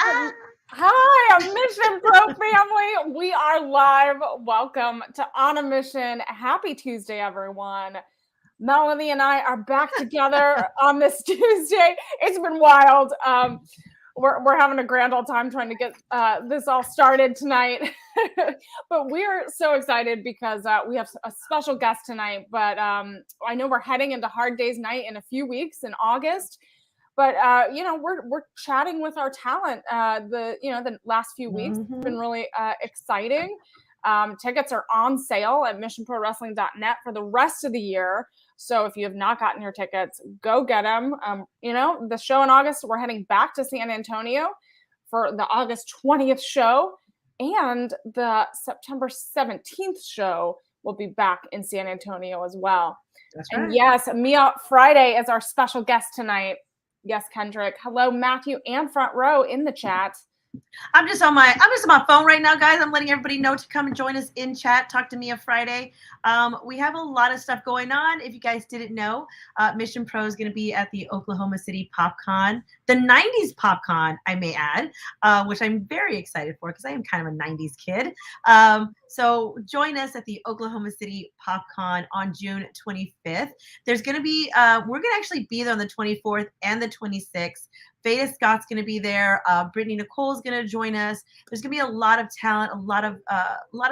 Hi, Mission Pro family. We are live. Welcome to On a Mission. Happy Tuesday, everyone. Melanie and I are back together on this Tuesday. It's been wild. We're having a grand old time trying to get this all started tonight. But we're so excited because we have a special guest tonight. But I know we're heading into Hard Days Night in a few weeks in August. But we're chatting with our talent. The last few weeks have been really exciting. Tickets are on sale at missionprowrestling.net for the rest of the year. So if you have not gotten your tickets, go get them. The show in August, we're heading back to San Antonio for the August 20th show, and the September 17th show will be back in San Antonio as well. That's right. And yes, Mia Friday is our special guest tonight. Yes, Kendrick. Hello, Matthew and Front Row in the chat. I'm just on my phone right now, guys. I'm letting everybody know to come and join us in chat. Talk to Mia Friday. We have a lot of stuff going on. If you guys didn't know, Mission Pro is going to be at the Oklahoma City PopCon, the 90s PopCon, I may add, which I'm very excited for because I am kind of a 90s kid. So join us at the Oklahoma City PopCon on June 25th. There's going to be, we're going to actually be there on the 24th and the 26th. Veda Scott's going to be there. Brittany Nicole's going to join us. There's going to be a lot of talent, a lot of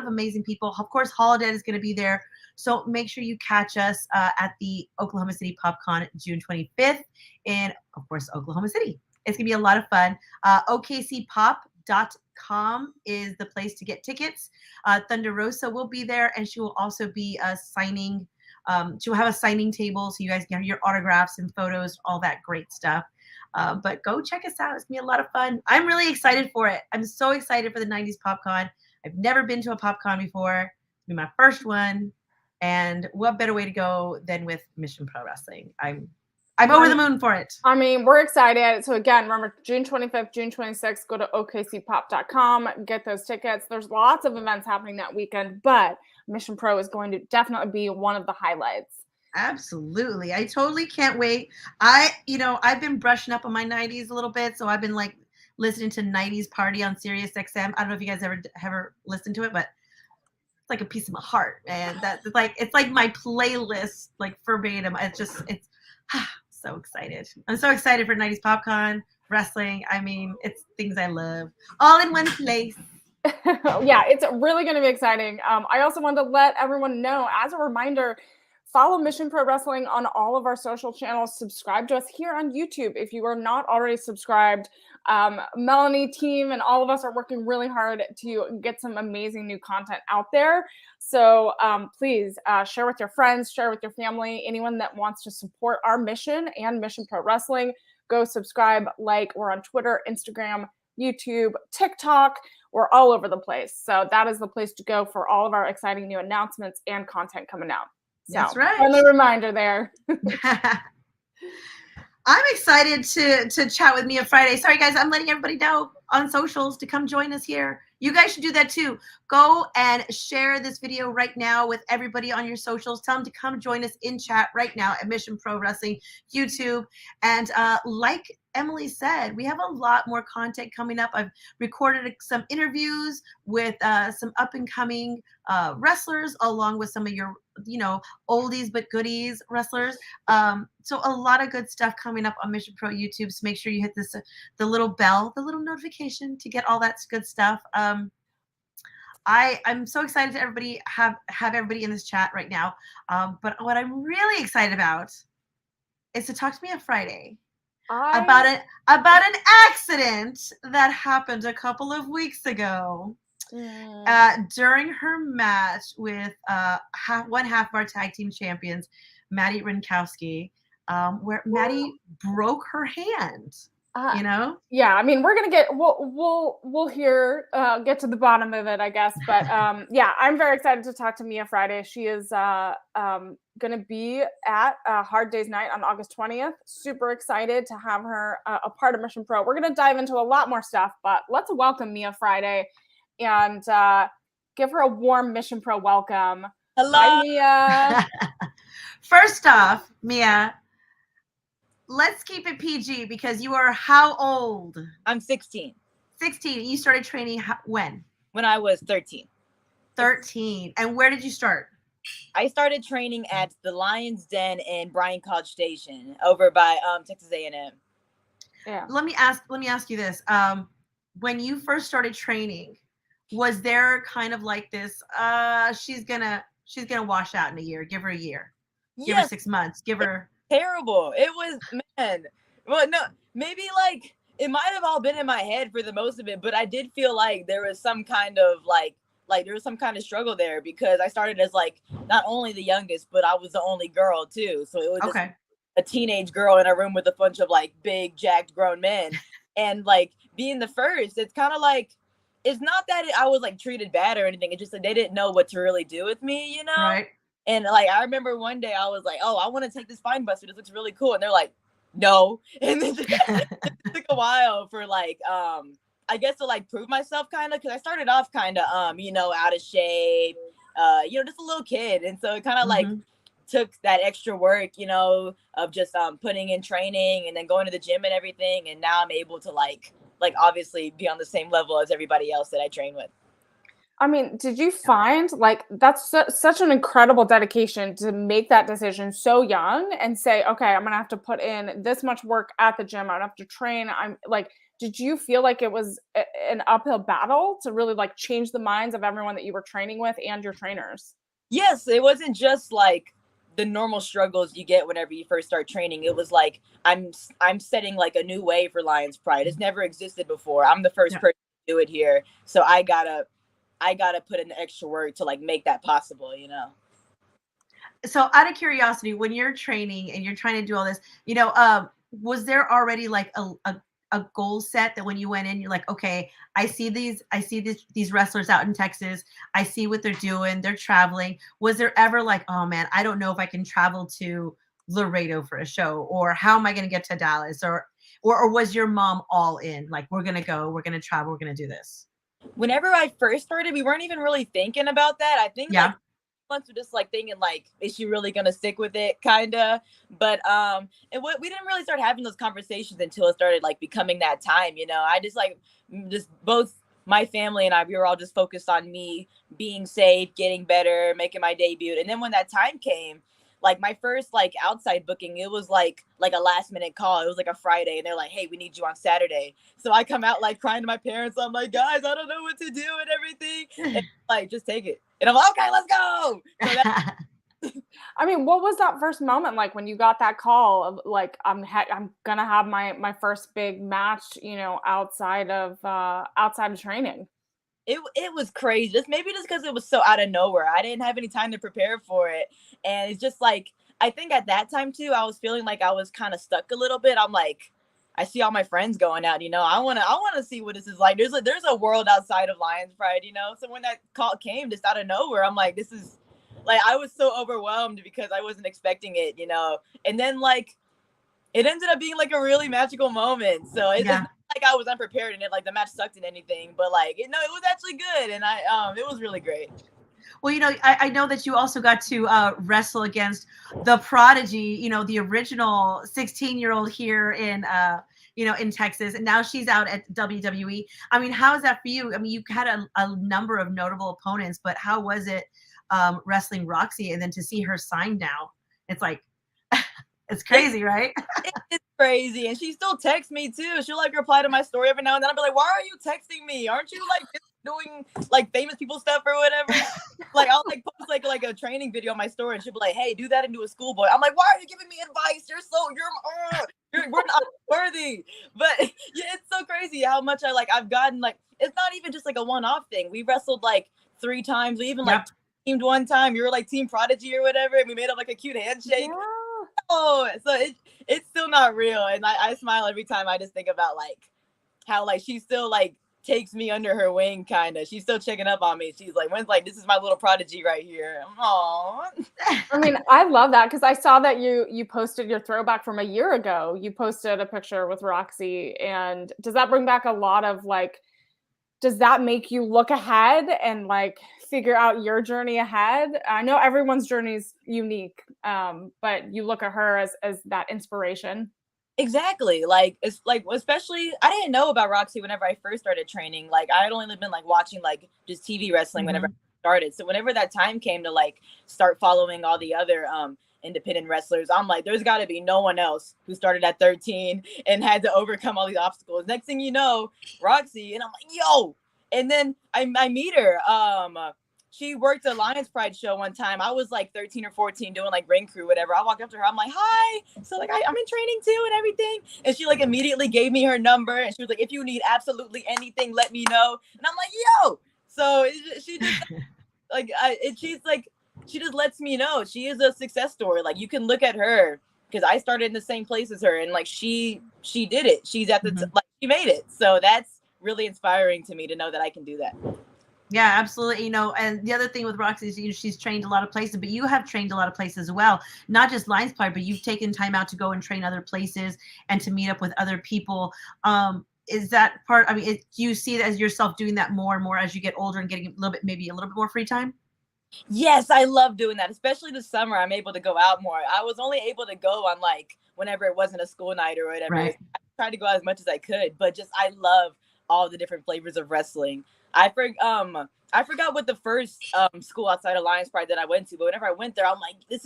amazing people. Of course, Holiday is going to be there. So make sure you catch us at the Oklahoma City PopCon June 25th in, of course, Oklahoma City. It's going to be a lot of fun. OKCpop.com is the place to get tickets. Thunder Rosa will be there, and she will also be signing. She'll have a signing table so you guys can have your autographs and photos, all that great stuff. But go check us out. It's going to be a lot of fun. I'm really excited for it. I'm so excited for the 90s PopCon. I've never been to a PopCon before. It's going to be my first one. And what better way to go than with Mission Pro Wrestling? I'm over the moon for it. I mean, we're excited. So again, remember, June 25th, June 26th, go to okcpop.com, get those tickets. There's lots of events happening that weekend, but Mission Pro is going to definitely be one of the highlights. Absolutely. I totally can't wait. I've been brushing up on my 90s a little bit, so I've been like listening to 90s Party on Sirius XM. I don't know if you guys ever listened to it, but it's like a piece of my heart, man. It's like my playlist, like verbatim. It's so excited. I'm so excited for 90s PopCon, wrestling. I mean, it's things I love all in one place. Yeah, it's really going to be exciting. I also wanted to let everyone know, as a reminder, follow Mission Pro Wrestling on all of our social channels. Subscribe to us here on YouTube if you are not already subscribed. Melanie, team, and all of us are working really hard to get some amazing new content out there. So please share with your friends, share with your family, anyone that wants to support our mission and Mission Pro Wrestling. Go subscribe, like. We're on Twitter, Instagram, YouTube, TikTok. We're all over the place. So that is the place to go for all of our exciting new announcements and content coming out. So, that's right. Friendly reminder there. I'm excited to chat with Mia Friday. Sorry, guys, I'm letting everybody know on socials to come join us here. You guys should do that too. Go and share this video right now with everybody on your socials. Tell them to come join us in chat right now at Mission Pro Wrestling YouTube. And like Emily said, we have a lot more content coming up. I've recorded some interviews with some up-and-coming wrestlers, along with some of your oldies but goodies wrestlers. So a lot of good stuff coming up on Mission Pro YouTube. So make sure you hit the little bell, the little notification to get all that good stuff. I'm so excited to have everybody in this chat right now. But what I'm really excited about is to talk to me on Friday about an accident that happened a couple of weeks ago. During her match with one half of our tag team champions, Maddie Rinkowski, where Maddie broke her hand. Yeah, I mean, we're gonna we'll get to the bottom of it, I guess. But yeah, I'm very excited to talk to Mia Friday. She is gonna be at Hard Days Night on August 20th. Super excited to have her a part of Mission Pro. We're gonna dive into a lot more stuff, but let's welcome Mia Friday and give her a warm Mission Pro welcome. Hello, hi, Mia. First off, Mia, let's keep it PG because you are how old? I'm 16. 16. You started training when? When I was 13. 13. And where did you start? I started training at the Lion's Den in Bryan College Station over by Texas A&M. Yeah. Let me ask you this. When you first started training, was there kind of like this, she's gonna wash out in a year, give her a year, give her 6 months, give her terrible. It was, man. Well, no, maybe like it might have all been in my head for the most of it, but I did feel like there was some kind of like there was some kind of struggle there because I started as like not only the youngest, but I was the only girl too. So it was just a teenage girl in a room with a bunch of like big jacked grown men. And like being the first, it's kind of like, it's not that I was like treated bad or anything. It's just that they didn't know what to really do with me, you know? Right. And like, I remember one day I was like, oh, I want to take this Spine Buster. This looks really cool. And they're like, no. And then it took a while for like, I guess to like prove myself kind of, because I started off kind of, you know, out of shape, you know, just a little kid. And so it kind of like took that extra work, you know, of just putting in training and then going to the gym and everything. And now I'm able to like obviously be on the same level as everybody else that I train with. I mean, did you find like that's such an incredible dedication to make that decision so young and say, okay, I'm gonna have to put in this much work at the gym. I'm gonna have to train. I'm like, did you feel like it was an uphill battle to really like change the minds of everyone that you were training with and your trainers? Yes, it wasn't just like the normal struggles you get whenever you first start training. It was like I'm setting like a new way for Lions Pride. It's never existed before. I'm the first person to do it here, so I gotta put in the extra work to like make that possible, you know. So out of curiosity, when you're training and you're trying to do all this, you know, was there already like a goal set that when you went in, you're like, okay, I see these wrestlers out in Texas. I see what they're doing. They're traveling. Was there ever like, oh man, I don't know if I can travel to Laredo for a show, or how am I going to get to Dallas, or was your mom all in? Like, we're going to go, we're going to travel, we're going to do this. Whenever I first started, we weren't even really thinking about that. I think like months were just like thinking like, is she really gonna stick with it, kinda? But we didn't really start having those conversations until it started like becoming that time, you know. I just both my family and I, we were all just focused on me being safe, getting better, making my debut. And then when that time came, like my first like outside booking, it was like a last minute call. It was like a Friday and they're like, hey, we need you on Saturday. So I come out like crying to my parents. I'm like, guys, I don't know what to do and everything. And like, just take it. And I'm like, okay, let's go. So I mean, what was that first moment like when you got that call of like, I'm gonna have my first big match, you know, outside of training? It was crazy. Just because it was so out of nowhere. I didn't have any time to prepare for it. And it's just like, I think at that time too, I was feeling like I was kind of stuck a little bit. I'm like, I see all my friends going out, you know, I want to see what this is like. There's a world outside of Lions Pride, you know? So when that call came just out of nowhere, I'm like, this is like, I was so overwhelmed because I wasn't expecting it, you know? And then like, it ended up being like a really magical moment. So it's not like I was unprepared in it, like the match sucked in anything, but like, it was actually good. And it was really great. Well, you know, I know that you also got to wrestle against the Prodigy, you know, the original 16-year-old here in, you know, in Texas, and now she's out at WWE. I mean, how is that for you? I mean, you had a number of notable opponents, but how was it wrestling Roxy and then to see her signed now? It's like, it's crazy, right? It's crazy. And she still texts me too. She'll like reply to my story every now and then. I'll be like, why are you texting me? Aren't you like doing like famous people stuff or whatever? Like I'll like post like a training video on my story and she'll be like, hey, do that into a schoolboy. I'm like, why are you giving me advice? We're not worthy. But yeah, it's so crazy how much I've gotten, like, it's not even just like a one-off thing. We wrestled like 3 times. We even like teamed one time. You were like Team Prodigy or whatever, and we made up like a cute handshake. Oh, so it's still not real. And I smile every time I just think about like how like she still like takes me under her wing, kind of. She's still checking up on me. She's like, when's like, this is my little Prodigy right here. Aww. I mean, I love that because I saw that you posted your throwback from a year ago. You posted a picture with Roxy, and does that bring back a lot of like, does that make you look ahead and like figure out your journey ahead? I know everyone's journey is unique, but you look at her as that inspiration. Exactly. Like it's like especially I didn't know about Roxy whenever I first started training. Like I had only been like watching like just TV wrestling whenever I started. So whenever that time came to like start following all the other independent wrestlers, I'm like, there's gotta be no one else who started at 13 and had to overcome all these obstacles. Next thing you know, Roxy, and I'm like, yo. And then I meet her. She worked a Lions Pride show one time. I was like 13 or 14 doing like ring crew, whatever. I walked up to her. I'm like, hi. So like, I'm in training too and everything. And she like immediately gave me her number. And she was like, if you need absolutely anything, let me know. And I'm like, yo. So she just like, she's like, she just lets me know she is a success story. Like you can look at her because I started in the same place as her. And like, she did it. She's at the, like she made it. So that's really inspiring to me to know that I can do that. Yeah, absolutely. You know, and the other thing with Roxy is, you know, she's trained a lot of places, but you have trained a lot of places as well. Not just Lions Pride, but you've taken time out to go and train other places and to meet up with other people. Is that part? I mean, do you see it as yourself doing that more and more as you get older and getting a little bit more free time? Yes, I love doing that. Especially this summer, I'm able to go out more. I was only able to go on like whenever it wasn't a school night or whatever. Right. I tried to go out as much as I could, but just I love all the different flavors of wrestling. I forgot what the first school outside of Lions Pride that I went to, but whenever I went there, I'm like, this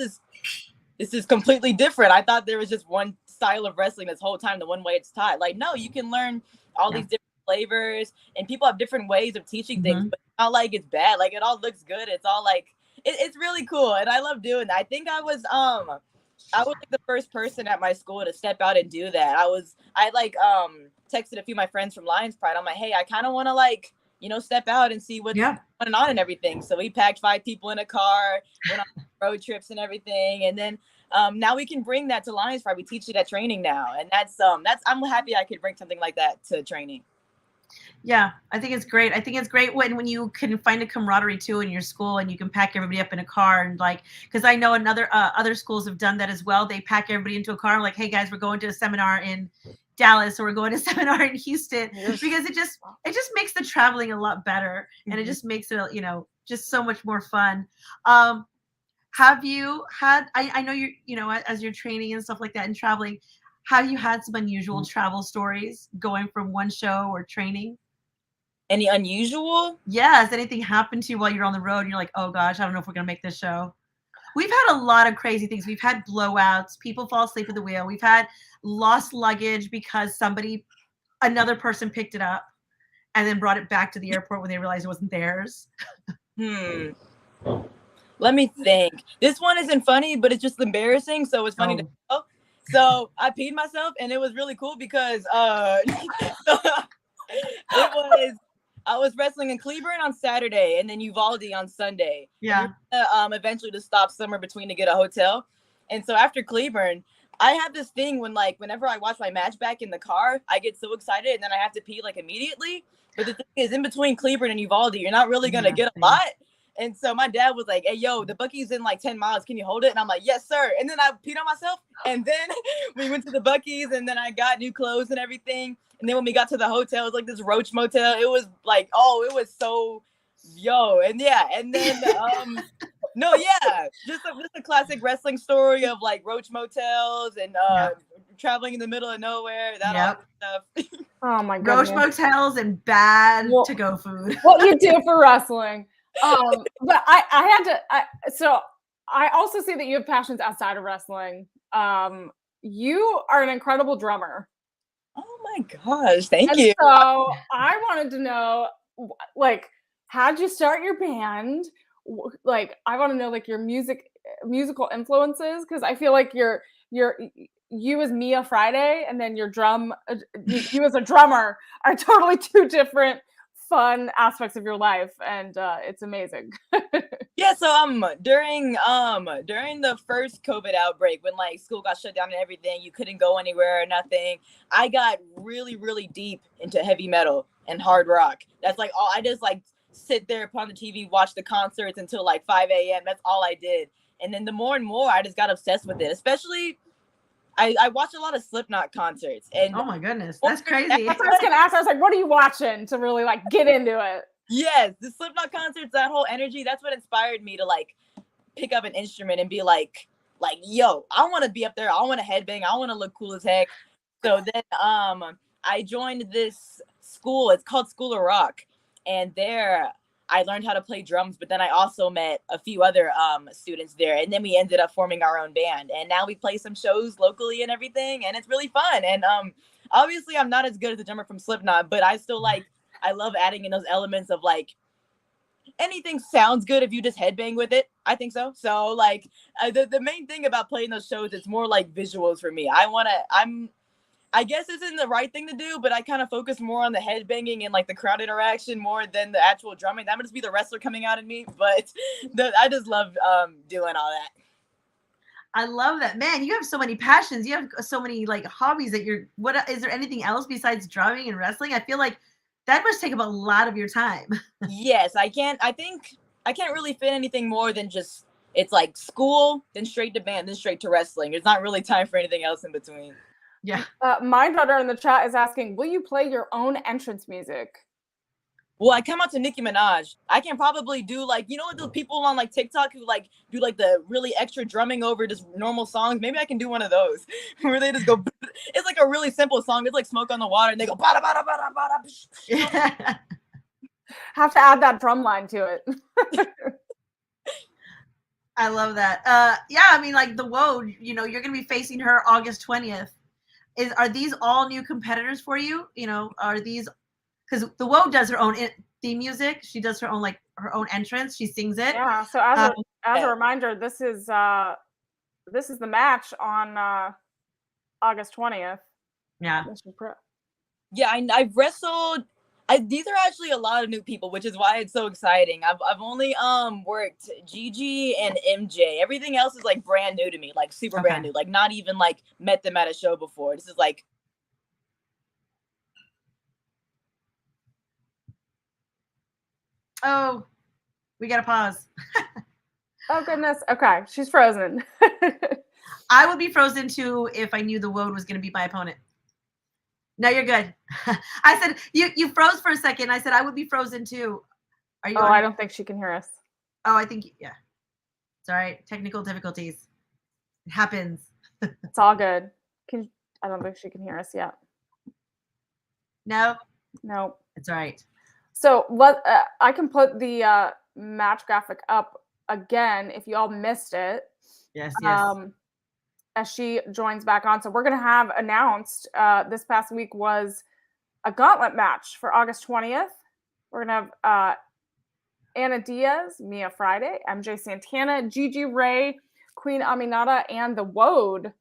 is completely different. I thought there was just one style of wrestling this whole time, the one way it's taught. Like, no, you can learn all these different flavors, and people have different ways of teaching things, but it's not like it's bad. Like it all looks good. It's all like it's really cool, and I love doing that. I think I was like the first person at my school to step out and do that. I texted a few of my friends from Lions Pride. I'm like, hey, I kind of want to like, you know, step out and see what's going on and everything. So we packed 5 people in a car, went on road trips and everything. And then now we can bring that to Lions Pride. We teach it at training now. And that's I'm happy I could bring something like that to training. Yeah, I think it's great. I think it's great when you can find a camaraderie too in your school and you can pack everybody up in a car and like, because I know other schools have done that as well. They pack everybody into a car like, hey guys, we're going to a seminar in Dallas or we're going to a seminar in Houston, because it just makes the traveling a lot better and it just makes it, you know, just so much more fun. Have you had, I know you know, as you're training and stuff like that and traveling, have you had some unusual travel stories going from one show or training? Any unusual? Yeah, has anything happened to you while you're on the road and you're like, oh gosh, I don't know if we're gonna make this show? We've had a lot of crazy things. We've had blowouts, people fall asleep at the wheel. We've had lost luggage because another person picked it up and then brought it back to the airport when they realized it wasn't theirs. Let me think. This one isn't funny, but it's just embarrassing. So it's funny to know. So I peed myself and it was really cool because I was wrestling in Cleburne on Saturday and then Uvalde on Sunday. Yeah. Eventually to stop somewhere between to get a hotel. And so after Cleburne, I have this thing whenever I watch my match back in the car, I get so excited and then I have to pee like immediately. But the thing is, in between Cleburne and Uvalde, you're not really gonna get a lot. And so my dad was like, hey, yo, the Buc-ee's in like 10 miles. Can you hold it? And I'm like, yes, sir. And then I peed on myself. And then we went to the Buc-ee's and then I got new clothes and everything. And then when we got to the hotel, it was like this roach motel. It was like, oh, it was so, and yeah. And then, just a classic wrestling story of like roach motels and traveling in the middle of nowhere. All stuff. Oh my goodness. Roach motels and bad to-go food. What you do for wrestling. But so I also see that you have passions outside of wrestling. You are an incredible drummer. Oh my gosh, thank you. So I wanted to know, like, how'd you start your band? Like, I want to know like your musical influences, because I feel like you as Mia Friday and then you as a drummer are totally two different fun aspects of your life, and it's amazing. Yeah, so during the first COVID outbreak, when like school got shut down and everything, you couldn't go anywhere or nothing, I got really, really deep into heavy metal and hard rock. That's like all I just like sit there upon the TV, watch the concerts until like 5 a.m. That's all I did. And then the more and more I just got obsessed with it, especially I watched a lot of Slipknot concerts. And oh my goodness, that's crazy. That's what I was gonna ask. I was like, what are you watching to really like get into it? Yes, the Slipknot concerts, that whole energy, that's what inspired me to like pick up an instrument and be like, yo, I want to be up there. I want to headbang. I want to look cool as heck. So then I joined this school. It's called School of Rock, and there I learned how to play drums. But then I also met a few other students there, and then we ended up forming our own band. And now we play some shows locally and everything, and it's really fun. And obviously I'm not as good as the drummer from Slipknot, but I still I love adding in those elements of like anything sounds good if you just headbang with it. I think so. So like the main thing about playing those shows, it's more like visuals for me. I guess this isn't the right thing to do, but I kind of focus more on the headbanging and like the crowd interaction more than the actual drumming. That would just be the wrestler coming out in me, but I just love doing all that. I love that, man. You have so many passions. You have so many like hobbies that what is there anything else besides drumming and wrestling? I feel like that must take up a lot of your time. Yes, I can't really fit anything more than just, it's like school, then straight to band, then straight to wrestling. There's not really time for anything else in between. Yeah. My daughter in the chat is asking, will you play your own entrance music? Well, I come out to Nicki Minaj. I can probably do like, you know, like those people on like TikTok who like do like the really extra drumming over just normal songs. Maybe I can do one of those where they just go. It's like a really simple song. It's like Smoke on the Water, and they go bada bada bada bada. Have to add that drum line to it. I love that. Yeah, I mean, like the Woe, you know, you're gonna be facing her August 20th. Are these all new competitors for you? You know, are these? Because the Woe does her own theme music. She does her own entrance. She sings it. Yeah. So as a reminder, this is the match on August 20th. Yeah. Yeah, I've wrestled. These are actually a lot of new people, which is why it's so exciting. I've only worked Gigi and MJ. Everything else is like brand new to me, like super brand new. Like not even like met them at a show before. This is like. Oh, we got to pause. Oh, goodness. Okay. She's frozen. I would be frozen too if I knew the Woad was going to be my opponent. No, you're good. I said, you froze for a second. I said, I would be frozen too. Are you? Oh, I don't think she can hear us. Oh, I think, yeah. It's all right. Technical difficulties. It happens. It's all good. I don't think she can hear us yet. No? No. It's all right. So I can put the match graphic up again if you all missed it. Yes, yes. As she joins back on. So we're going to have announced this past week was a gauntlet match for August 20th. We're going to have Anna Diaz, Mia Friday, MJ Santana, Gigi Ray, Queen Aminata, and the Woad.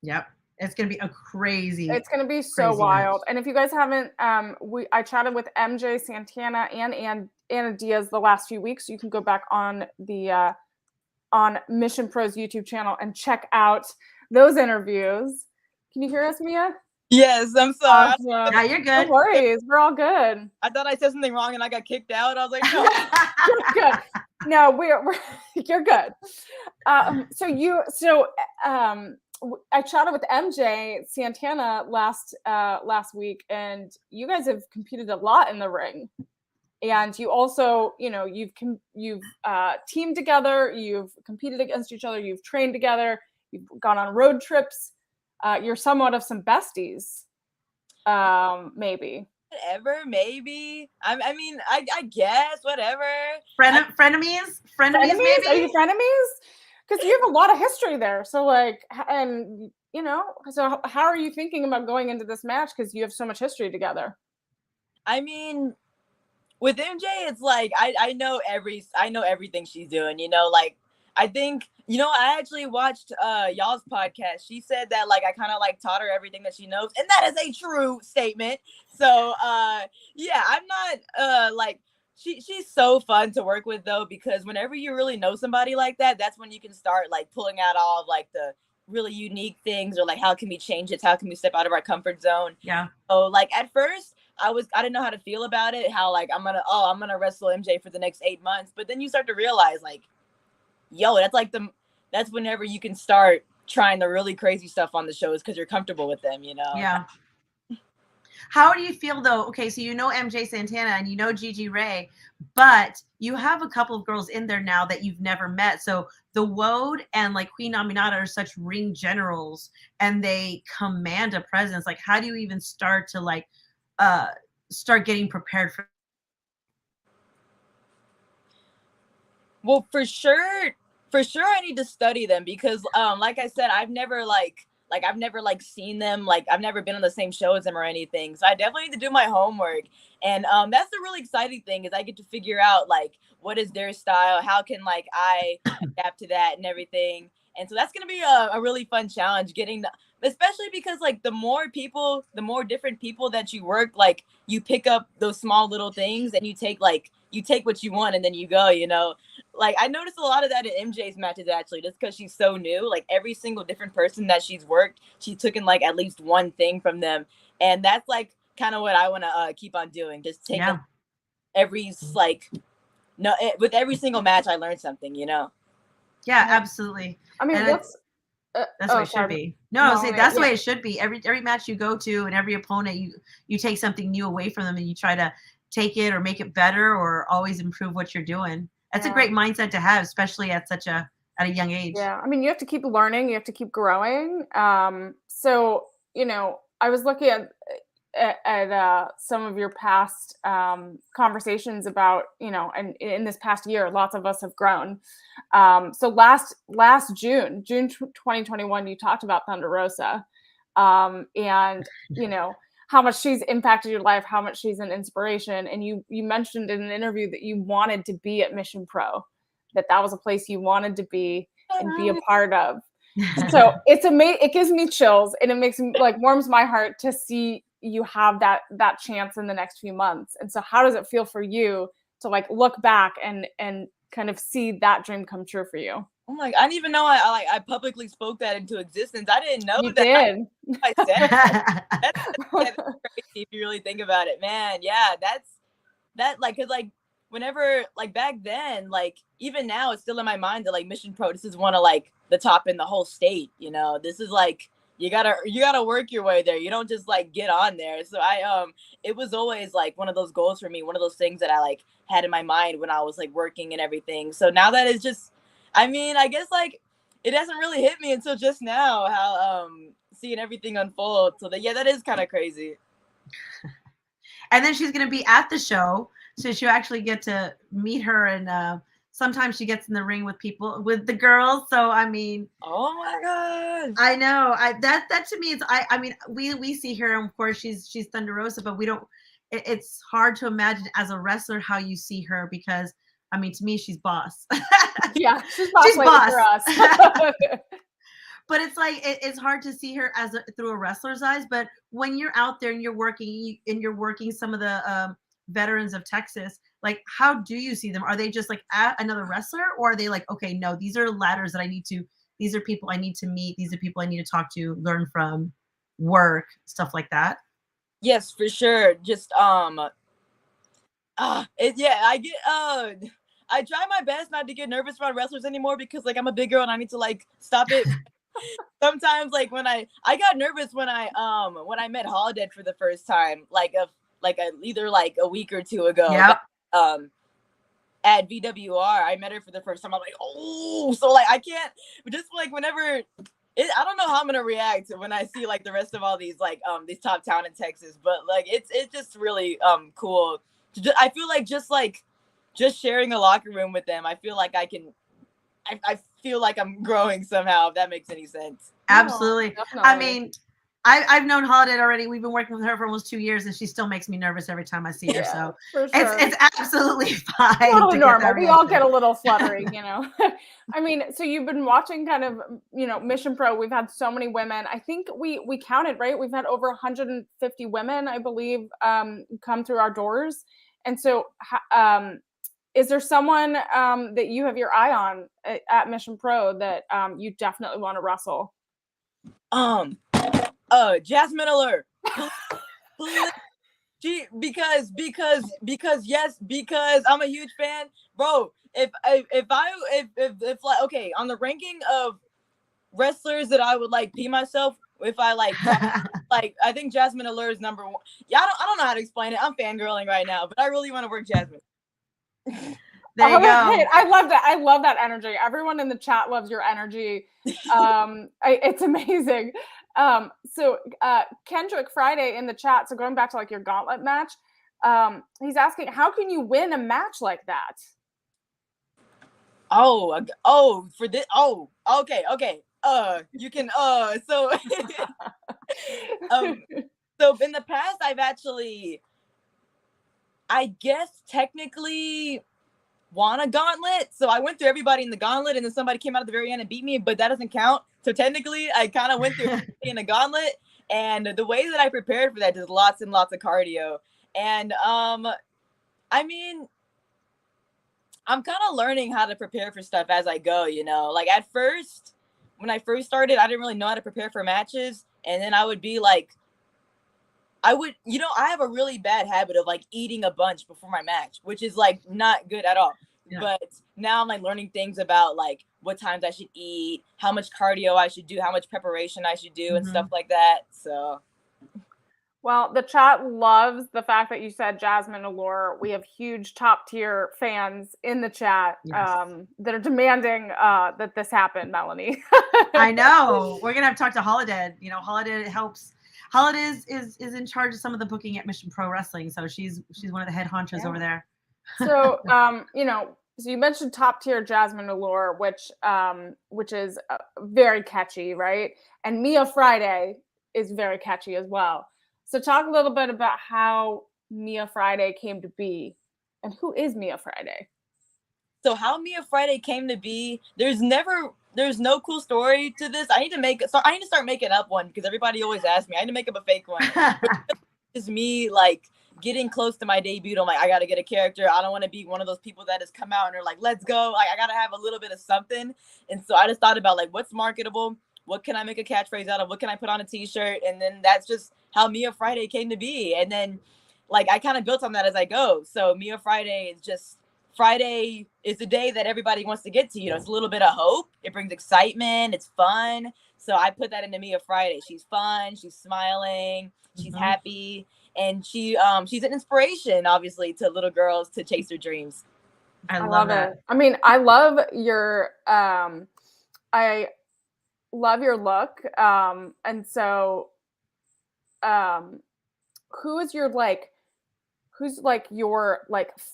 Yep. It's going to be a crazy. It's going to be so wild. Match. And if you guys haven't, I chatted with MJ Santana and Anna Diaz the last few weeks. So you can go back on the on Mission Pro's YouTube channel and check out those interviews. Can you hear us, Mia? Yes, I'm sorry. Yeah, you're good. No worries. We're all good. I thought I said something wrong and I got kicked out. I was like, no. You're good. No, we're you're good. I chatted with MJ Santana last week, and you guys have competed a lot in the ring. And you also, you know, you've teamed together, you've competed against each other, you've trained together, you've gone on road trips. You're somewhat of some besties, maybe. Whatever, maybe. I mean, I guess, whatever. Frenemies, maybe? Are you frenemies? Because you have a lot of history there. So, like, and, you know, so how are you thinking about going into this match? Because you have so much history together. I mean, with MJ, it's like I know everything she's doing, you know, like I think, you know, I actually watched y'all's podcast. She said that like I kind of like taught her everything that she knows, and that is a true statement. So yeah, I'm not like she's so fun to work with though, because whenever you really know somebody like that, that's when you can start like pulling out all of like the really unique things, or like how can we change it, how can we step out of our comfort zone. Yeah. So like at first I didn't know how to feel about it, how like I'm gonna wrestle MJ for the next 8 months, but then you start to realize like, yo, that's whenever you can start trying the really crazy stuff on the shows because you're comfortable with them, you know. Yeah. How do you feel though? Okay, so you know MJ Santana and you know Gigi Ray, but you have a couple of girls in there now that you've never met. So the Woad and like Queen Aminata are such ring generals and they command a presence. Like, how do you even start to like start getting prepared for? Well, for sure I need to study them because like I said, I've never seen them, like I've never been on the same show as them or anything. So I definitely need to do my homework. And that's the really exciting thing is I get to figure out like what is their style, how can like I adapt to that and everything. And so that's gonna be a really fun challenge especially because like the more different people that you work, like you pick up those small little things and you take what you want and then you go, you know. Like I noticed a lot of that in MJ's matches actually, just because she's so new. Like every single different person that she's worked, she took in like at least one thing from them, and that's like kind of what I want to keep on doing. Just take with every single match, I learned something, you know. Yeah, absolutely. I mean, that's the way it should be. No, that's the way it should be. Every match you go to and every opponent, you take something new away from them and you try to take it or make it better or always improve what you're doing. That's a great mindset to have, especially at a young age. Yeah, I mean, you have to keep learning, you have to keep growing. So you know, I was looking at some of your past conversations about, you know, and in this past year, lots of us have grown. So last June 2021, you talked about Thunder Rosa, and you know how much she's impacted your life, how much she's an inspiration, and you mentioned in an interview that you wanted to be at Mission Pro, that was a place you wanted to be and be a part of. So it's amazing. It gives me chills and it makes me like warms my heart to see you have that chance in the next few months. And so how does it feel for you to like look back and kind of see that dream come true for you? Oh my! I didn't even know I publicly spoke that into existence. I didn't know you that. Did. I said that's crazy if you really think about it, man. Yeah, that like because like whenever like back then, like even now, it's still in my mind that like Mission Pro, this is one of like the top in the whole state. You know, this is like you gotta work your way there. You don't just like get on there. So it was always like one of those goals for me, one of those things that I like had in my mind when I was like working and everything. So now that it's just, I mean, I guess like it hasn't really hit me until just now how seeing everything unfold. So that is kind of crazy. And then she's gonna be at the show, so she'll actually get to meet her, and sometimes she gets in the ring with the girls. So I mean, oh my god, I know. That to me is I mean we see her, and of course she's Thunder Rosa, but we don't. It's hard to imagine as a wrestler how you see her because I mean to me she's boss. Yeah, she's boss. For us. But it's like it's hard to see her through a wrestler's eyes. But when you're out there and you're working some of the veterans of Texas, like how do you see them? Are they just like another wrestler, or are they like, okay, no, these are ladders that these are people I need to meet, these are people I need to talk to, learn from, work, stuff like that? Yes, for sure. Just I try my best not to get nervous around wrestlers anymore because like I'm a big girl and I need to like stop it. Sometimes like when I got nervous when I met Holodead for the first time, either like a week or two ago. Yep. At VWR, I met her for the first time. I'm like, oh, so like I can't just like whenever I don't know how I'm gonna react when I see like the rest of all these like these top talent in Texas, but like it's just really cool. I feel like just sharing a locker room with them, I feel like I feel like I'm growing somehow, if that makes any sense. Absolutely. Oh, I mean, I've known Holodead already. We've been working with her for almost 2 years, and she still makes me nervous every time I see her. So sure. It's absolutely fine. Totally normal. We all get a little fluttery, you know. I mean, so you've been watching kind of, you know, Mission Pro. We've had so many women. I think we counted, right? We've had over 150 women, I believe, come through our doors. And so, is there someone that you have your eye on at Mission Pro that you definitely want to wrestle? Jasmine Allure. Because I'm a huge fan, bro. If like, okay, on the ranking of wrestlers that I would like pee myself if I like like I think Jasmine Allure is number one. Yeah, I don't know how to explain it. I'm fangirling right now, but I really want to work Jasmine. There you go. Right. I love that. I love that energy. Everyone in the chat loves your energy. It's amazing. So Kendrick Friday in the chat. So going back to like your gauntlet match, he's asking, how can you win a match like that? For this. Oh, okay. You can. So, so in the past, I've actually, I guess, technically won a gauntlet. So I went through everybody in the gauntlet, and then somebody came out at the very end and beat me, but that doesn't count. So technically, I kind of went through in a gauntlet, and the way that I prepared for that is lots and lots of cardio. And I mean, I'm kind of learning how to prepare for stuff as I go, you know. Like at first, when I first started, I didn't really know how to prepare for matches, and then I would be like, I have a really bad habit of like eating a bunch before my match, which is like not good at all. Yeah. But now I'm like learning things about like what times I should eat, how much cardio I should do, how much preparation I should do, and stuff like that. So, well, the chat loves the fact that you said Jasmine Allure. We have huge top tier fans in the chat that are demanding that this happen, Melanie. I know. We're gonna have to talk to Holiday. You know, Holiday helps. Holiday is in charge of some of the booking at Mission Pro Wrestling, so she's one of the head honchos over there. So so you mentioned top tier Jasmine Allure, which is very catchy, right? And Mia Friday is very catchy as well. So talk a little bit about how Mia Friday came to be, and who is Mia Friday? So how Mia Friday came to be, there's no cool story to this. I need to start making up one because everybody always asks me. I need to make up a fake one. It's me like getting close to my debut. I'm like, I gotta get a character. I don't want to be one of those people that has come out and are like, let's go. Like I gotta have a little bit of something. And so I just thought about like what's marketable, what can I make a catchphrase out of, what can I put on a t-shirt, and then that's just how Mia Friday came to be. And then like I kind of built on that as I go. So Mia Friday is just, Friday is the day that everybody wants to get to. You know, it's a little bit of hope. It brings excitement. It's fun. So I put that into Mia Friday. She's fun. She's smiling. She's happy. And she's an inspiration, obviously, to little girls to chase their dreams. I love it. I mean, I love your look. And so who's your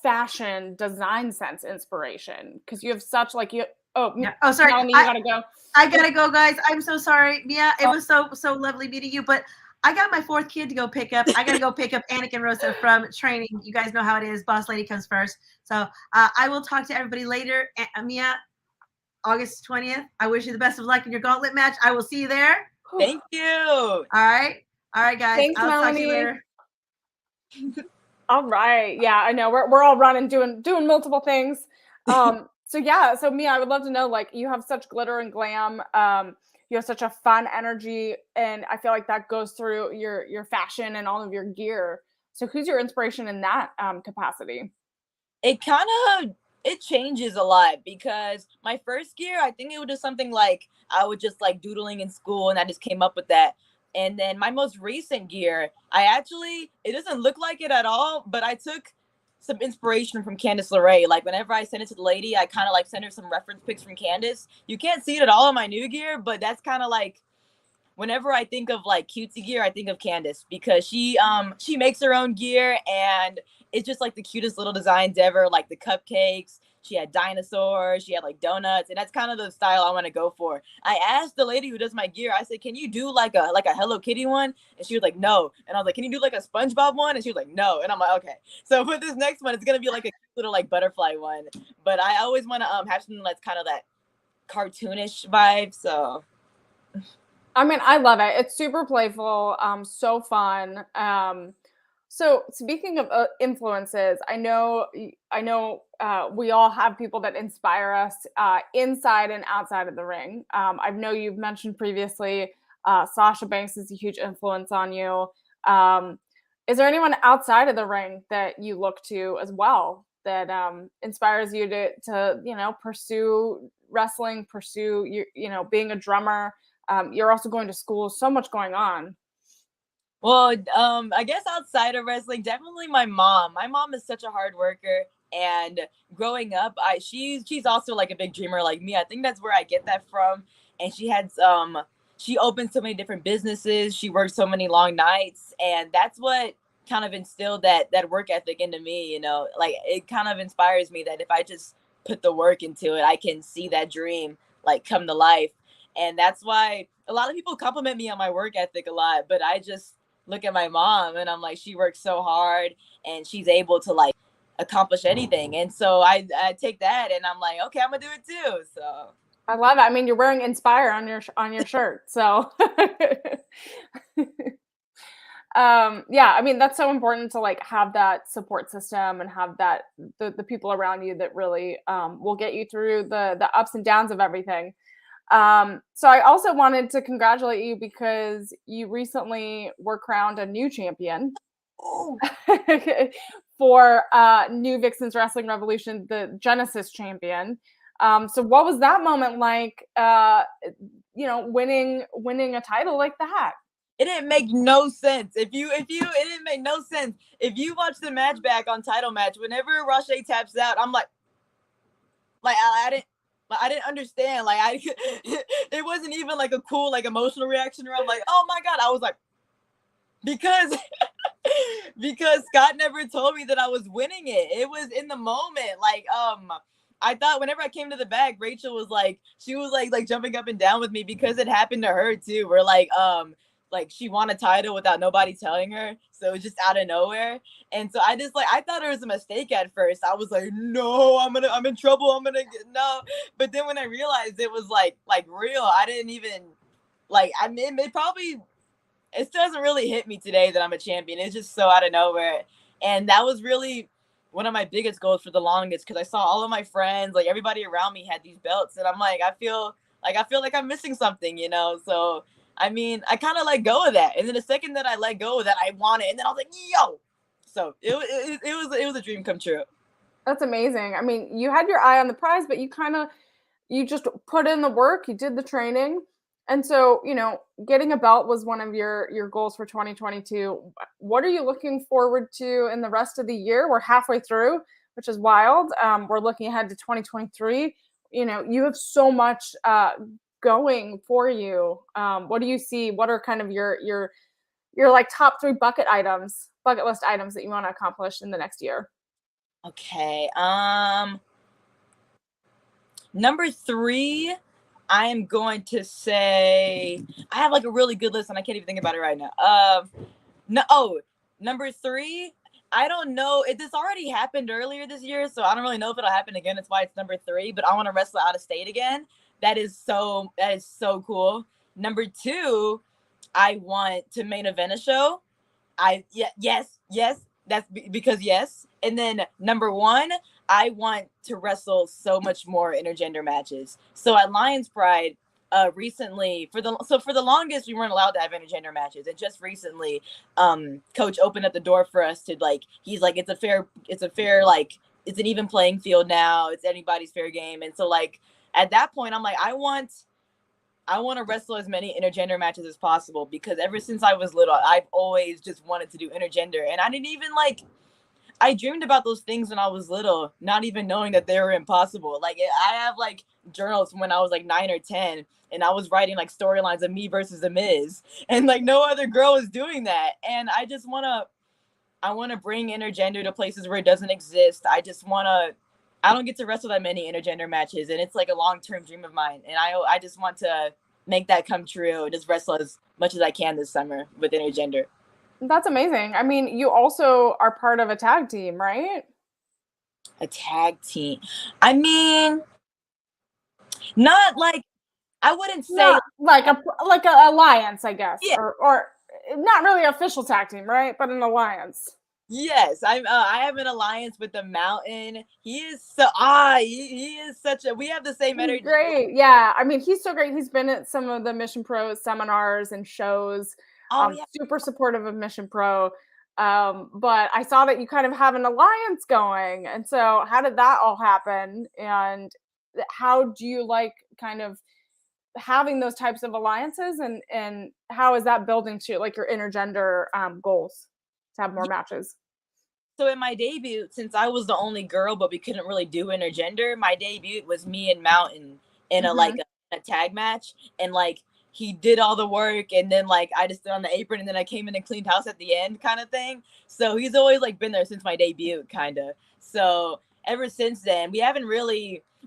fashion design sense inspiration? Because you have such sorry. Melanie, you gotta go. I gotta go, guys. I'm so sorry. Yeah, it was so lovely meeting you, but I got my fourth kid to go pick up. I gotta go pick up Anakin Rosa from training. You guys know how it is. Boss lady comes first. So I will talk to everybody later. Mia, August 20th. I wish you the best of luck in your gauntlet match. I will see you there. Thank you. All right, guys. Thanks, I'll Melanie. talk to you later. All right. Yeah, I know. We're all running, doing multiple things. So Mia, I would love to know, like, you have such glitter and glam. You have such a fun energy, and I feel like that goes through your fashion and all of your gear. So who's your inspiration in that capacity? It changes a lot, because my first gear, I think it was just something like I was just like doodling in school and I just came up with that. And then my most recent gear, it doesn't look like it at all, but I took some inspiration from Candice LeRae. Like whenever I send it to the lady, I kind of like send her some reference pics from Candice. You can't see it at all in my new gear, but that's kind of like, whenever I think of like cutesy gear, I think of Candice, because she makes her own gear, and it's just like the cutest little designs ever, like the cupcakes. She had dinosaurs, she had like donuts, and that's kind of the style I want to go for. I asked the lady who does my gear, I said, can you do like a Hello Kitty one? And she was like, no. And I was like, can you do like a SpongeBob one? And she was like, no. And I'm like, okay. So for this next one, it's gonna be like a little like butterfly one. But I always want to have something that's kind of that cartoonish vibe. So I mean, I love it. It's super playful, so fun. So speaking of influences, I know we all have people that inspire us inside and outside of the ring. I know you've mentioned previously Sasha Banks is a huge influence on you. Is there anyone outside of the ring that you look to as well that inspires you to pursue wrestling, pursue being a drummer? You're also going to school, so much going on. Well, I guess outside of wrestling, definitely my mom. My mom is such a hard worker, and growing up, she's also like a big dreamer like me. I think that's where I get that from. And she opened so many different businesses. She worked so many long nights, and that's what kind of instilled that work ethic into me. You know, like it kind of inspires me that if I just put the work into it, I can see that dream like come to life. And that's why a lot of people compliment me on my work ethic a lot, but I just look at my mom and I'm like, she works so hard and she's able to like accomplish anything. And so I take that and I'm like, okay, I'm gonna do it too. So I love it. I mean, you're wearing Inspire on your shirt, so yeah, I mean, that's so important to like have that support system and have that the people around you that really will get you through the ups and downs of everything. So I also wanted to congratulate you because you recently were crowned a new champion for New Vixens Wrestling Revolution, the Genesis champion. So what was that moment like? Winning a title like that? it didn't make no sense. It didn't make no sense. If you watch the match back on Title Match, whenever Roxy taps out, I'm like I didn't understand. It wasn't even like a cool like emotional reaction. Where I'm like, oh my god, I was like, because because Scott never told me that I was winning it. It was in the moment. I thought whenever I came to the back, Rachel was like, she was like jumping up and down with me because it happened to her too. We're like she won a title without nobody telling her. So it was just out of nowhere. And so I just I thought it was a mistake at first. I was like, no, I'm in trouble. I'm gonna get no. But then when I realized it was like real, I didn't even I mean it doesn't really hit me today that I'm a champion. It's just so out of nowhere. And that was really one of my biggest goals for the longest because I saw all of my friends, like everybody around me had these belts. And I'm like, I feel like I'm missing something, you know? So, I mean, I kind of let go of that. And then the second that I let go of that, I want it. And then I was like, yo. So it was a dream come true. That's amazing. I mean, you had your eye on the prize, but you just put in the work, you did the training. And so, getting a belt was one of your goals for 2022. What are you looking forward to in the rest of the year? We're halfway through, which is wild. We're looking ahead to 2023. You have so much going for you. What do you see? What are kind of your like top 3 bucket list items that you want to accomplish in the next year? Okay. Number 3, I am going to say I have like a really good list and I can't even think about it right now. Number 3, I don't know. This already happened earlier this year, so I don't really know if it'll happen again. That's why it's number 3. But I want to wrestle out of state again. That is so cool. Number 2, I want to main event a show. Yes. That's because yes. And then number 1, I want to wrestle so much more intergender matches. So at Lions Pride, recently for the longest we weren't allowed to have intergender matches, and just recently, Coach opened up the door for us to he's like it's a fair it's an even playing field now. It's anybody's fair game, and so at that point I'm like I want to wrestle as many intergender matches as possible because ever since I was little, I've always just wanted to do intergender, and I didn't even I dreamed about those things when I was little, not even knowing that they were impossible. I have journals from when I was 9 or 10, and I was writing storylines of me versus The Miz, and no other girl is doing that. And I just I want to bring intergender to places where it doesn't exist. I don't get to wrestle that many intergender matches, and it's a long-term dream of mine. And I just want to make that come true. Just wrestle as much as I can this summer with intergender. That's amazing. I mean, you also are part of a tag team, right? A tag team. I mean, not I wouldn't say not like a alliance, I guess, yeah. or not really an official tag team, right? But an alliance. Yes, I have an alliance with the Mountain. He is he is such a. We have the same energy. Great, yeah. I mean, he's so great. He's been at some of the Mission Pro seminars and shows. Yeah. Super supportive of Mission Pro. But I saw that you kind of have an alliance going. And so how did that all happen? And how do you kind of having those types of alliances, and how is that building to like your intergender goals to have more matches? So in my debut, since I was the only girl, but we couldn't really do intergender, my debut was me and Mountain in a tag match, and like he did all the work, and then like I just stood on the apron, and then I came in and cleaned house at the end, kind of thing. So he's always like been there since my debut, kind of. So ever since then,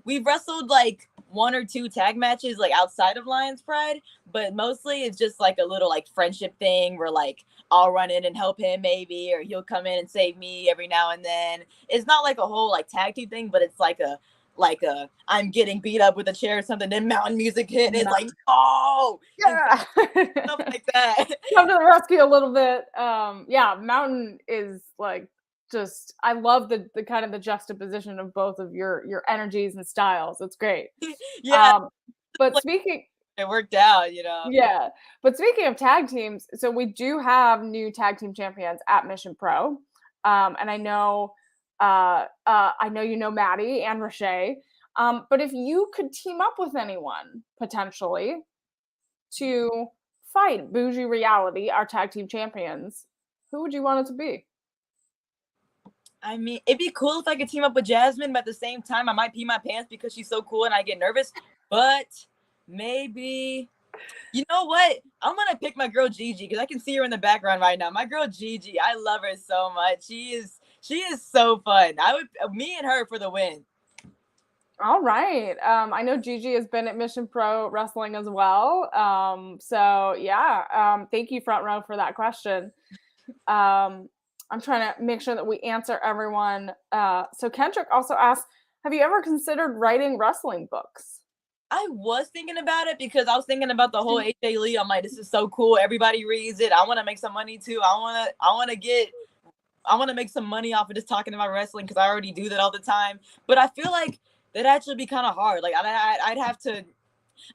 we've wrestled like 1 or 2 tag matches like outside of Lions Pride, but mostly it's just like a little like friendship thing where like I'll run in and help him maybe, or he'll come in and save me every now and then. It's not like a whole like tag team thing, but it's like a I'm getting beat up with a chair or something, then mountain music hit, and it's like, oh Yeah. stuff like that. Come to the rescue a little bit. Yeah, Mountain is like just, I love the kind of the juxtaposition of both of your energies and styles. It's great. Yeah, But like, speaking it worked out, you know. Yeah. But speaking of tag teams, so we do have new tag team champions at Mission Pro. And I know you know Maddie and Rashay. But if you could team up with anyone potentially to fight Bougie Reality, our tag team champions, who would you want it to be? I mean, it'd be cool if I could team up with Jasmine, but at the same time, I might pee my pants because she's so cool and I get nervous. But maybe, you know what? I'm gonna pick my girl Gigi because I can see her in the background right now. My girl Gigi, I love her so much. She is so fun. Me and her for the win. All right. I know Gigi has been at Mission Pro Wrestling as well. So yeah. Thank you, Front Row, for that question. I'm trying to make sure that we answer everyone. So Kendrick also asked, have you ever considered writing wrestling books? I was thinking about it because I was thinking about the whole AJ Lee. I'm like, this is so cool. Everybody reads it. I want to make some money too. I want to make some money off of just talking about wrestling because I already do that all the time. But I feel like that'd actually be kind of hard. Like I'd have to.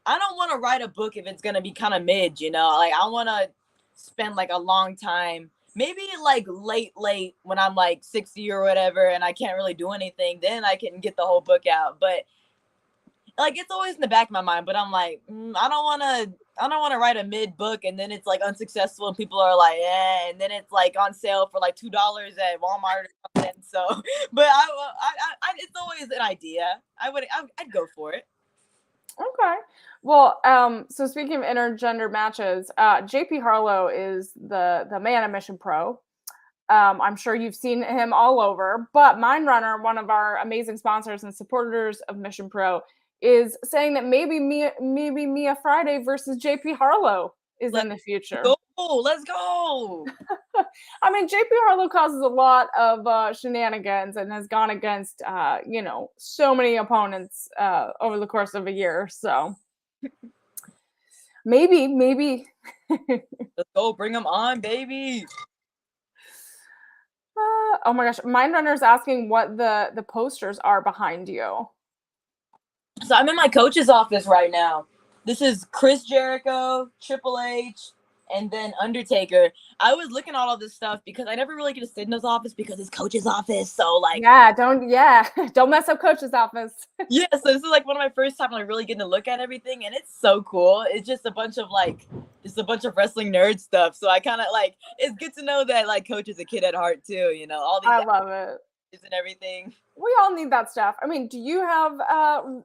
I don't want to write a book if it's gonna be kind of mid. You know, like I want to spend like a long time. Maybe like late when I'm like 60 or whatever and I can't really do anything, then I can get the whole book out. But like it's always in the back of my mind, but I'm like, I don't want to write a mid book and then it's like unsuccessful and people are like, and then it's like on sale for like $2 at Walmart or something. So, but I it's always an idea. I'd go for it. Okay. Well, so speaking of intergender matches, JP Harlow is the man of Mission Pro. I'm sure you've seen him all over, but Mind Runner, one of our amazing sponsors and supporters of Mission Pro, is saying that maybe Mia Friday versus JP Harlow is in the future. Let's go. I mean, JP Harlow causes a lot of shenanigans and has gone against, so many opponents over the course of a year. So maybe. Let's go. Bring them on, baby. Oh my gosh. Mind Runner's asking what the posters are behind you. So I'm in my coach's office right now. This is Chris Jericho, Triple H, and then Undertaker. I was looking at all of this stuff because I never really get to sit in his office because it's coach's office. So like, don't mess up coach's office. Yeah, so this is like one of my first time like really getting to look at everything, and it's so cool. It's just a bunch of wrestling nerd stuff. So I kind of like, it's good to know that like coach is a kid at heart too. You know, all these I love it and everything. We all need that stuff. I mean, do you have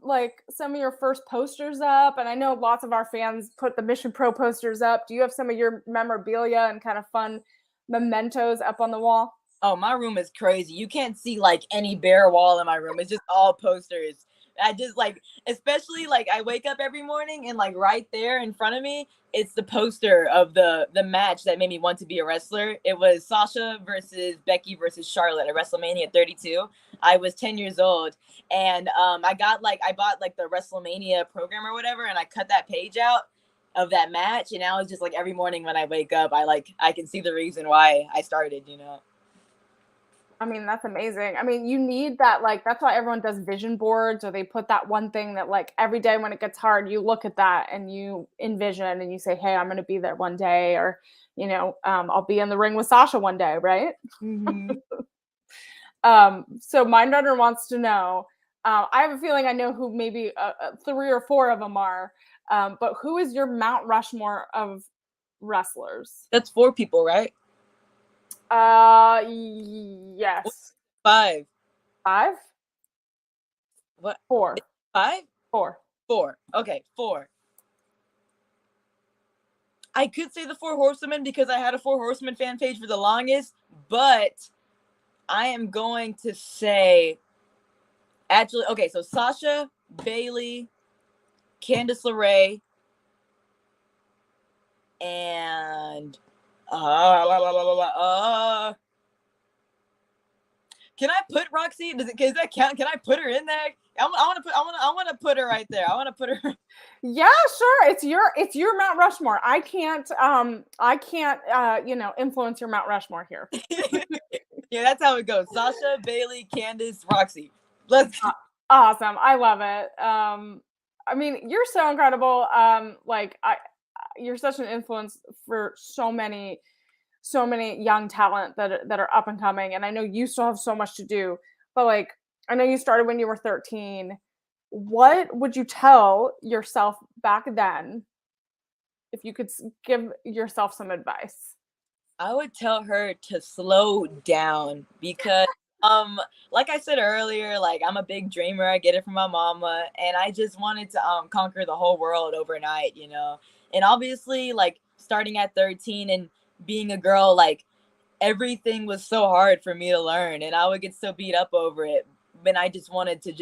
like some of your first posters up? And I know lots of our fans put the Mission Pro posters up. Do you have some of your memorabilia and kind of fun mementos up on the wall? Oh, my room is crazy. You can't see like any bare wall in my room. It's just all posters. I just like, especially like I wake up every morning and like right there in front of me, it's the poster of the match that made me want to be a wrestler. It was Sasha versus Becky versus Charlotte at WrestleMania 32. I was 10 years old, and I bought the WrestleMania program or whatever, and I cut that page out of that match, and now it's just like every morning when I wake up, I can see the reason why I started, you know. I mean, that's amazing. I mean, you need that, like, that's why everyone does vision boards, or they put that one thing that, like, every day when it gets hard, you look at that and you envision and you say, hey, I'm going to be there one day, or, you know, I'll be in the ring with Sasha one day, right? Mm-hmm. So Mind Runner wants to know, I have a feeling I know who maybe 3 or 4 of them are. But who is your Mount Rushmore of wrestlers? That's 4 people, right? Yes. 5. 5? What? 4. 5? 4. 4. Okay, 4. I could say the Four Horsemen because I had a Four Horsemen fan page for the longest, but I am going to say, actually, okay, so Sasha, Bailey, Candice LeRae, and can I put Roxy? Does that count? Can I put her in there? I want to put her right there. I want to put her. Yeah, sure. It's your Mount Rushmore. I can't influence your Mount Rushmore here. Yeah, that's how it goes. Sasha, Bailey, Candice, Roxy. Let's go. Awesome. I love it. I mean, you're so incredible. You're such an influence for so many young talent that are up and coming. And I know you still have so much to do, but like, I know you started when you were 13. What would you tell yourself back then if you could give yourself some advice? I would tell her to slow down because like I said earlier, like I'm a big dreamer. I get it from my mama, and I just wanted to conquer the whole world overnight, you know. And obviously, like starting at 13 and being a girl, like everything was so hard for me to learn, and I would get so beat up over it. And I just wanted to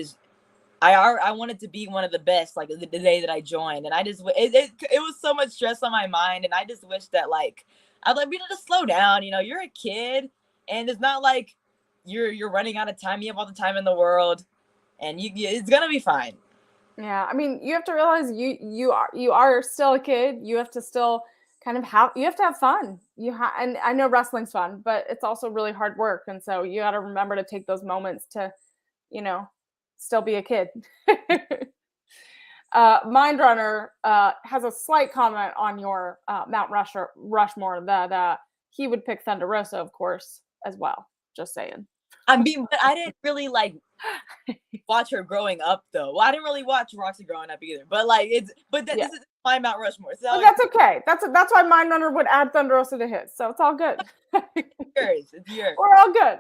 I wanted to be one of the best, like the day that I joined, and I just it was so much stress on my mind, and I just wish that like I'd like be able to slow down. You know, you're a kid, and it's not like you're running out of time. You have all the time in the world, and it's gonna be fine. Yeah, I mean, you have to realize you are still a kid. You have to still kind of have fun. And I know wrestling's fun, but it's also really hard work, and so you got to remember to take those moments to, still be a kid. Mindrunner has a slight comment on your Mount Rushmore that he would pick Thunder Rosa, of course, as well. Just saying. I mean, but I didn't really like watch her growing up though. Well, I didn't really watch Roxy growing up either. But like this is my Mount Rushmore. So but that's okay. That's why Mindrunner would add Thunder Rosa to his. So it's all good. It's yours. We're all good.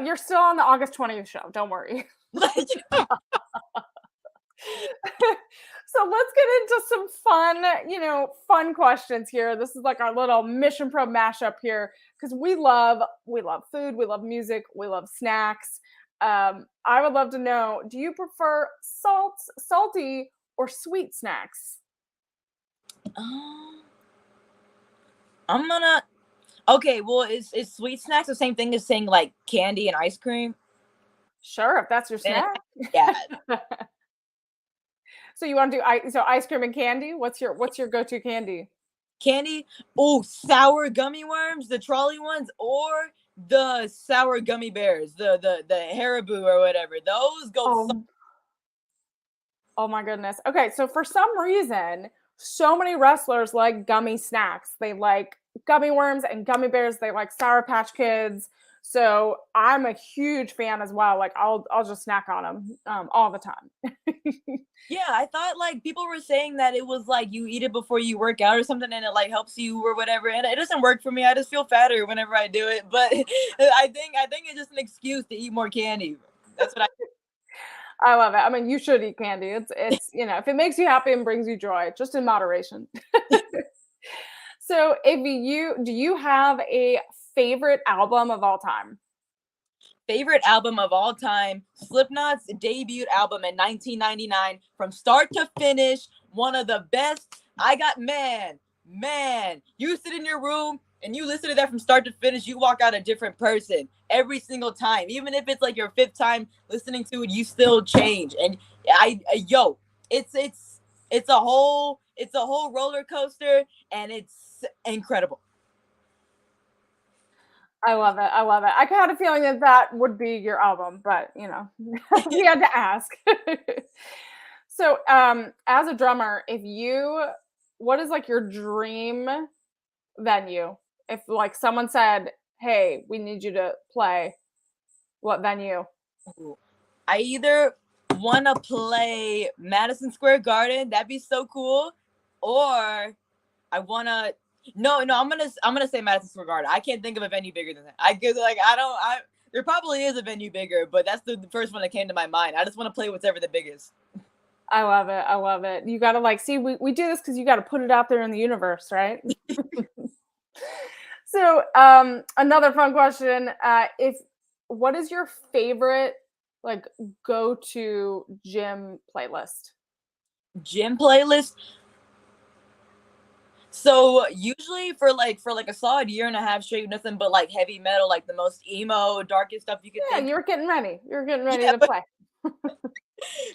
You're still on the August 20th show. Don't worry. So let's get into some fun questions here. This is like our little Mission Pro mashup here because we love food, we love music, we love snacks. I would love to know, do you prefer salty or sweet snacks? Okay, well, is sweet snacks the same thing as saying like candy and ice cream? Sure, if that's your snack. Yeah. So you want to do ice cream and candy? What's your go-to candy? Candy? Oh, sour gummy worms, the trolley ones, or the sour gummy bears, the Haribo or whatever. Those go. Oh my goodness. Okay, so for some reason, so many wrestlers like gummy snacks. They like gummy worms and gummy bears. They like Sour Patch Kids. So I'm a huge fan as well. Like I'll just snack on them all the time. Yeah, I thought like people were saying that it was like you eat it before you work out or something, and it like helps you or whatever. And it doesn't work for me. I just feel fatter whenever I do it. But I think it's just an excuse to eat more candy. That's what I love it. I mean, you should eat candy. It's if it makes you happy and brings you joy, just in moderation. So, do you have a favorite album of all time? Favorite album of all time, Slipknot's debut album in 1999, from start to finish, one of the best. Man, you sit in your room and you listen to that from start to finish, you walk out a different person every single time. Even if it's like your 5th time listening to it, you still change. And it's a whole roller coaster, and it's incredible. I love it. I had a feeling that would be your album, but we had to ask. So, as a drummer, what is like your dream venue? If like someone said, "Hey, we need you to play," what venue? I either want to play Madison Square Garden. That'd be so cool. Or I want to. No, I'm gonna say Madison Square Garden. I can't think of a venue bigger than that. There probably is a venue bigger, but that's the first one that came to my mind. I just want to play whatever the biggest. I love it. I love it. You got to like, see, we do this because you got to put it out there in the universe, right? So another fun question. What is your favorite like go-to gym playlist? Gym playlist? So usually for like a solid year and a half straight, nothing but like heavy metal, like the most emo, darkest stuff you could think. You're getting ready. You're getting ready to play.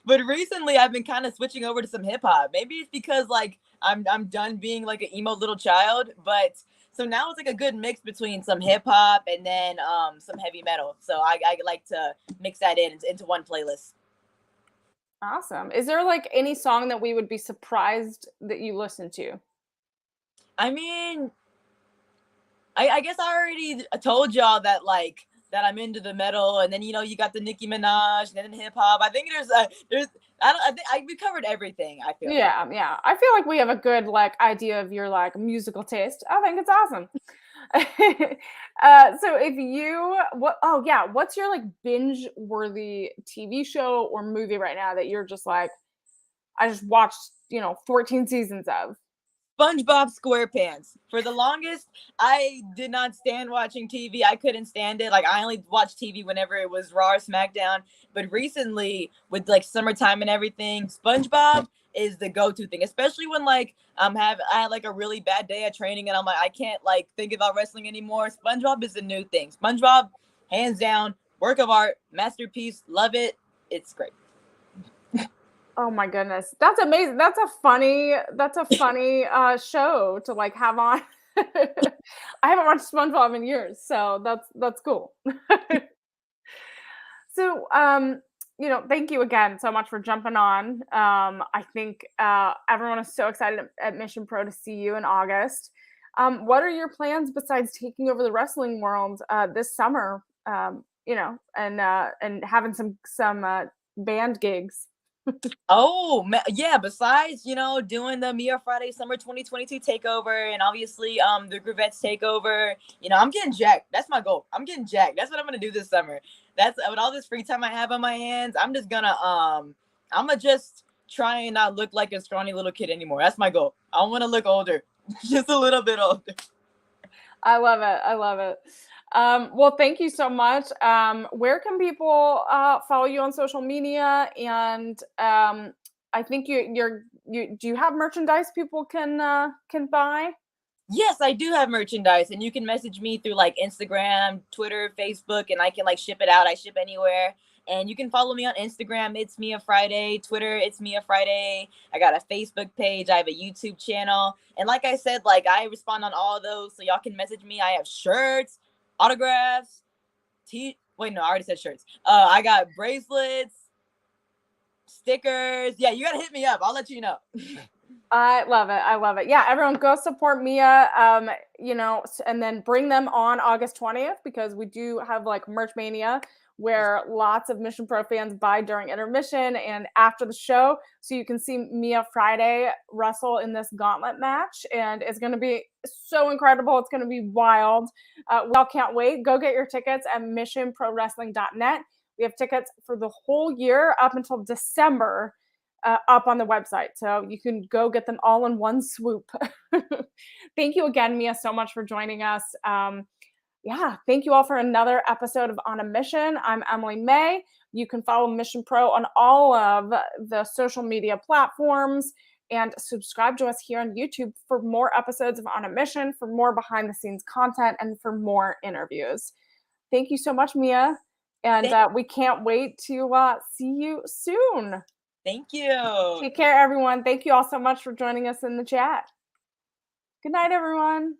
But recently I've been kind of switching over to some hip hop. Maybe it's because like I'm done being like an emo little child, but so now it's like a good mix between some hip hop and then some heavy metal. So I like to mix that into one playlist. Awesome. Is there like any song that we would be surprised that you listen to? I mean, I guess I already told y'all that I'm into the metal, and then you got the Nicki Minaj, and then hip hop. I think we covered everything. I feel. Yeah. I feel like we have a good like idea of your like musical taste. I think it's awesome. So what's your like binge worthy TV show or movie right now that you're just like, I just watched 14 seasons of? SpongeBob SquarePants. For the longest, I did not stand watching TV. I couldn't stand it. Like I only watched TV whenever it was Raw or SmackDown. But recently, with like summertime and everything, SpongeBob is the go-to thing. Especially when I had like a really bad day at training and I'm like I can't like think about wrestling anymore. SpongeBob is the new thing. SpongeBob, hands down, work of art, masterpiece. Love it. It's great. Oh my goodness. That's amazing. That's a funny show to like have on. I haven't watched SpongeBob in years, so that's cool. So thank you again so much for jumping on. I think everyone is so excited at Mission Pro to see you in August. What are your plans besides taking over the wrestling world this summer? And having some band gigs. Besides doing the Mia Friday Summer 2022 takeover and obviously the Groovettes takeover, I'm getting jacked. That's my goal. I'm getting jacked. That's what I'm gonna do this summer. That's with all this free time I have on my hands. I'm just gonna just try and not look like a scrawny little kid anymore. That's my goal. I want to look older, just a little bit older. I love it. Well, thank you so much. Where can people follow you on social media? And I think do you have merchandise people can buy? Yes, I do have merchandise, and you can message me through like Instagram, Twitter, Facebook, and I can like ship it out. I ship anywhere. And you can follow me on Instagram. It's Mia Friday. Twitter, it's Mia Friday. I got a Facebook page. I have a YouTube channel. And like I said, like I respond on all of those, so y'all can message me. I have shirts, autographs, I already said shirts. I got bracelets, stickers. Yeah, you gotta hit me up. I'll let you know. I love it. Yeah, everyone go support Mia. And then bring them on August 20th because we do have like Merch Mania where lots of Mission Pro fans buy during intermission and after the show. So you can see Mia Friday wrestle in this gauntlet match. And it's going to be so incredible. It's going to be wild. We all can't wait. Go get your tickets at missionprowrestling.net. We have tickets for the whole year up until December up on the website. So you can go get them all in one swoop. Thank you again, Mia, so much for joining us. Thank you all for another episode of On a Mission. I'm Emily May. You can follow Mission Pro on all of the social media platforms and subscribe to us here on YouTube for more episodes of On a Mission, for more behind the scenes content, and for more interviews. Thank you so much, Mia. And we can't wait to see you soon. Thank you. Take care, everyone. Thank you all so much for joining us in the chat. Good night, everyone.